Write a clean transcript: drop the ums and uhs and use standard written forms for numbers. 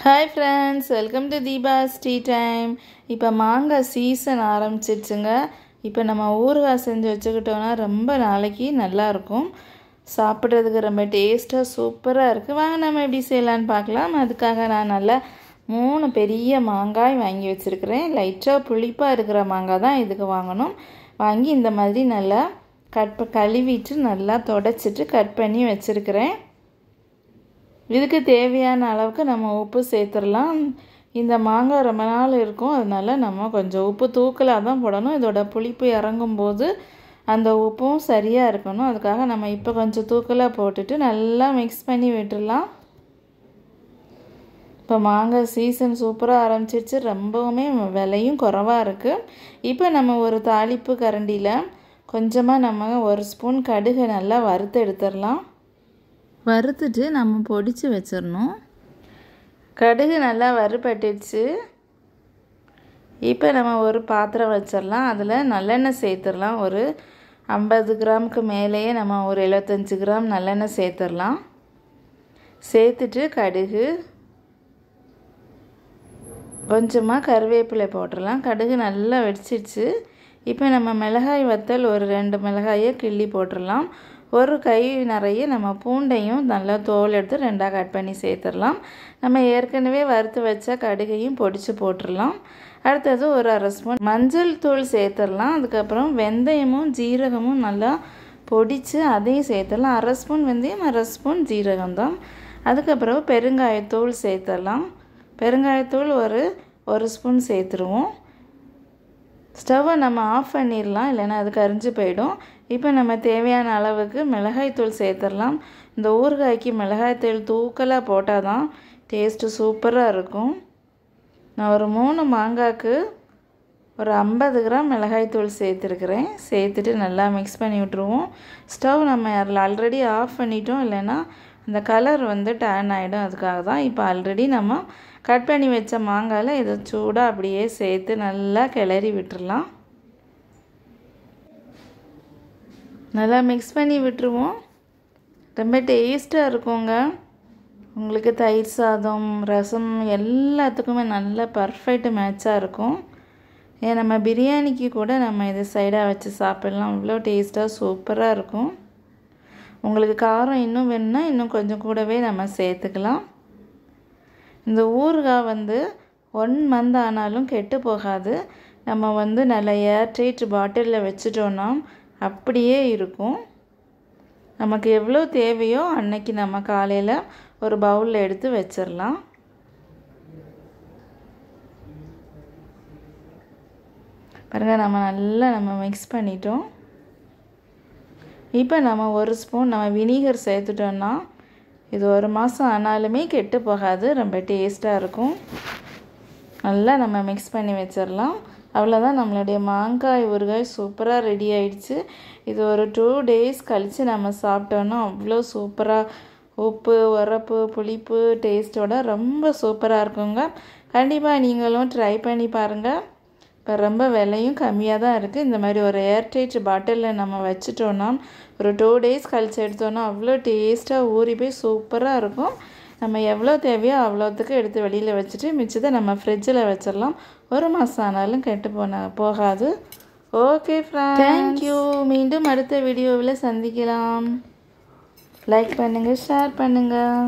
Hi friends, welcome to Deepa's tea time. இப்போ மாங்காய் season ஆரம்பிச்சிடுச்சுங்க. இப்போ நம்ம ஊறுகாய் செஞ்சு வச்சுக்கிட்டோன்னா ரொம்ப நாளைக்கு நல்லாயிருக்கும். சாப்பிட்றதுக்கு ரொம்ப டேஸ்ட்டாக சூப்பராக இருக்குது. வாங்க நம்ம எப்படி செய்யலான்னு பார்க்கலாம். அதுக்காக நான் நல்லா 3 பெரிய மாங்காய் வாங்கி வச்சுருக்கிறேன். லைட்டாக புளிப்பாக இருக்கிற மாங்காய் தான் இதுக்கு வாங்கணும். வாங்கி இந்த மாதிரி நல்லா கழுவிட்டு நல்லா தொடச்சிட்டு கட் பண்ணி வச்சுருக்கிறேன். இதுக்கு தேவையான அளவுக்கு நம்ம உப்பு சேர்த்துடலாம். இந்த மாங்காய் ரொம்ப நாள் இருக்கும், அதனால நம்ம கொஞ்சம் உப்பு தூக்கலாக தான் போடணும். இதோட புளிப்பு இறங்கும்போது அந்த உப்பும் சரியாக இருக்கணும். அதுக்காக நம்ம இப்போ கொஞ்சம் தூக்கலாக போட்டுட்டு நல்லா மிக்ஸ் பண்ணி விட்டுடலாம். இப்போ மாங்காய் சீசன் சூப்பராக ஆரம்பிச்சிருச்சு. ரொம்பவுமே விலையும் குறைவாக இருக்குது. இப்போ நம்ம ஒரு தாளிப்பு கரண்டியில் கொஞ்சமாக நம்ம 1 ஸ்பூன் கடுகு நல்லா வறுத்து எடுத்துடலாம். வறுத்துட்டு நம்ம பொடிச்சு வச்சிடணும். கடுகு நல்லா வறுபட்டுடுச்சு. இப்போ நம்ம ஒரு பாத்திரம் வச்சிடலாம். அதில் நல்லெண்ணெய் சேர்த்துடலாம். ஒரு 50 கிராமுக்கு மேலேயே நம்ம ஒரு 75 கிராம் நல்லெண்ணெய் சேர்த்துடலாம். சேர்த்துட்டு கடுகு, கொஞ்சமாக கருவேப்பிலை போட்டுடலாம். கடுகு நல்லா வெடிச்சிடுச்சு. இப்போ நம்ம மிளகாய் வத்தல் ஒரு 2 மிளகாயை கிள்ளி போட்டுடலாம். ஒரு கை நிறைய நம்ம பூண்டையும் நல்லா தோல் எடுத்து 2ஆக கட் பண்ணி சேர்த்துடலாம். நம்ம ஏற்கனவே வறுத்து வச்ச கடுகையும் பொடிச்சு போட்டுடலாம். அடுத்தது ஒரு 1/2 ஸ்பூன் மஞ்சள் தூள் சேர்த்துடலாம். அதுக்கப்புறம் வெந்தயமும் ஜீரகமும் நல்லா பொடிச்சு அதையும் சேர்த்துடலாம். 1/2 ஸ்பூன் வெந்தயம், 1/2 ஸ்பூன் ஜீரகம் தான். அதுக்கப்புறம் பெருங்காயத்தூள் சேர்த்துடலாம். பெருங்காயத்தூள் ஒரு ஸ்பூன் சேர்த்துருவோம். ஸ்டவ்வை நம்ம ஆஃப் பண்ணிடலாம், இல்லைன்னா அது கரிஞ்சு போயிடும். இப்போ நம்ம தேவையான அளவுக்கு மிளகாய்த்தூள் சேர்த்துடலாம். இந்த ஊறுகாய்க்கு மிளகாய்த்தூள் தூக்கலாக போட்டால் தான் டேஸ்ட்டு சூப்பராக இருக்கும். நான் ஒரு 3 மாங்காய்க்கு ஒரு 50 கிராம் மிளகாய்த்தூள் சேர்த்துருக்குறேன். சேர்த்துட்டு நல்லா மிக்ஸ் பண்ணி விட்ருவோம். ஸ்டவ் நம்ம ஆல்ரெடி ஆஃப் பண்ணிட்டோம், இல்லைன்னா அந்த கலர் டேன் ஆகிடும். அதுக்காக தான். இப்போ ஆல்ரெடி நம்ம கட் பண்ணி வச்ச மாங்காயில் இதை சூடாக அப்படியே சேர்த்து நல்லா கிளறி விட்டுடலாம். நல்லா மிக்ஸ் பண்ணி விட்டுருவோம். ரொம்ப டேஸ்ட்டாக இருக்குங்க. உங்களுக்கு தயிர் சாதம், ரசம் எல்லாத்துக்குமே நல்ல பர்ஃபெக்ட் மேட்சாக இருக்கும். ஏன் நம்ம பிரியாணிக்கு கூட நம்ம இதை சைடாக வச்சு சாப்பிட்லாம். அவ்வளோ டேஸ்ட்டாக சூப்பராக இருக்கும். உங்களுக்கு காரம் இன்னும் வேணும்னா இன்னும் கொஞ்சம் கூடவே நம்ம சேர்த்துக்கலாம். இந்த ஊறுகாய் 1 மந்த் ஆனாலும் கெட்டு போகாது. நம்ம நல்ல ஏர்டைட் பாட்டிலில் வச்சுட்டோன்னா அப்படியே இருக்கும். நமக்கு எவ்வளோ தேவையோ அன்னைக்கு நம்ம காலையில் ஒரு பவுலில் எடுத்து வச்சிடலாம். பாருங்கள், நம்ம மிக்ஸ் பண்ணிட்டோம். இப்போ நம்ம 1 ஸ்பூன் நம்ம வினிகர் சேர்த்துட்டோன்னா இது 1 மாதம் ஆனாலுமே கெட்டு போகாது. ரொம்ப டேஸ்ட்டாக இருக்கும். நல்லா நம்ம மிக்ஸ் பண்ணி வச்சிடலாம். அவ்வளோதான், நம்மளுடைய மாங்காய் ஊறுகாய் சூப்பராக ரெடி ஆகிடுச்சு. இது ஒரு 2 டேஸ் கழித்து நம்ம சாப்பிட்டோன்னா அவ்வளோ சூப்பராக உப்பு, உரப்பு, புளிப்பு டேஸ்ட்டோட ரொம்ப சூப்பராக இருக்குங்க. கண்டிப்பாக நீங்களும் ட்ரை பண்ணி பாருங்கள். இப்போ ரொம்ப விலையும் கம்மியாக தான் இருக்குது. இந்த மாதிரி ஒரு ஏர்டைட் பாட்டிலில் நம்ம வச்சுட்டோன்னா ஒரு 2 டேஸ் கழித்து எடுத்தோன்னா அவ்வளோ டேஸ்ட்டாக ஊறி போய் சூப்பராக இருக்கும். நம்ம எவ்வளோ தேவையோ அவ்வளோத்துக்கு எடுத்து வெளியில் வச்சுட்டு மிச்சத்தை நம்ம ஃப்ரிட்ஜில் வச்சிடலாம். 1 மாதம் ஆனாலும் கெட்டு போகாது. Okay friends, thank you. மீண்டும் அடுத்த வீடியோவில் சந்திக்கலாம். லைக் பண்ணுங்கள், ஷேர் பண்ணுங்கள்.